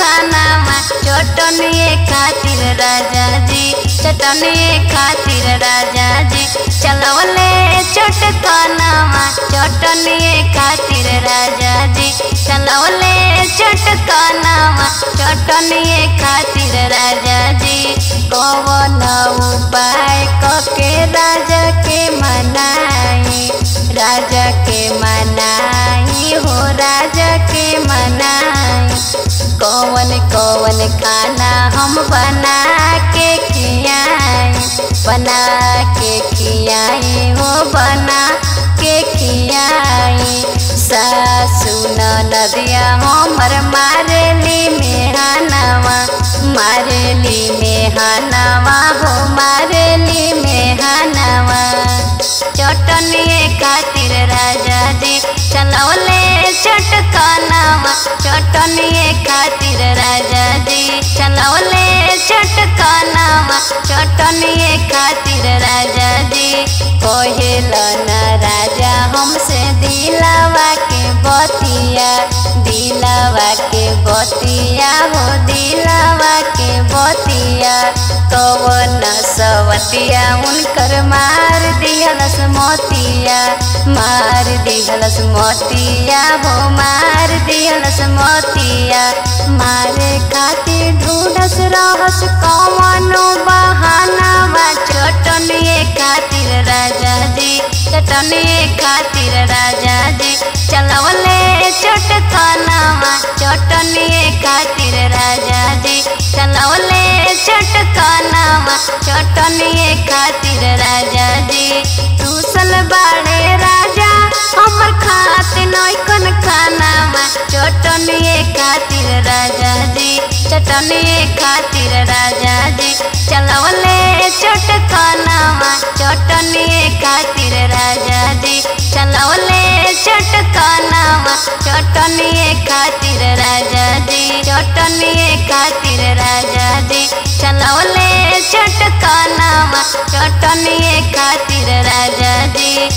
खाना चटनिए खातिर राजा जी, चटनिए खातिर राजा जी चलवले चटकाना चटनिए खातिर राजा जी चलवले चटकाना चटनिए खातिर राजा जी। कौन उपाय कके राजा के मनाई, राजा के मनाई हो राजा के मनाई। कौन कौन खाना हम बना के खियाई, बना के खियाई हो बना के खियाई। सासु नदिया हमर मारेली मेहनवा, मारेली मेहनवा हो मारेली मेहनवा। चटनिए खातिर राजा जी चलवले चटकाना चटनिए खातिर राजा जी चलवले चटकाना चटनिए खातिर राजा जी। कहेलन राजा हमसे दिलावा के बतिया, दिलावा के बतिया हो दिलावा के बतिया। कौन सवतिया उनकर मार दिहलस मोतिया, मार दिहलस मोतिया हो मार दिहलस मोतिया। मारे खातिर ढूंढस रहस कौनो बहाना चटनिए खातिर राजा जी, चटनिए खातिर राजा जी चलवले चटकाना चटनिए खातिर राजा जी चलवले चटकाना चटनिए खातिर राजा जी। दूसल बाड़े राजा हमर खातिर नैकन खाना चटनिए खातिर राजा जी, चटनिए खातिर राजा जी चलवले चटकाना चटनिए खातिर राजा जी चलवले चटकाना चटनिए खातिर राजा जी, चटनिए खातिर राजा जी चलवले चटकाना चटनिए खातिर राजा जी।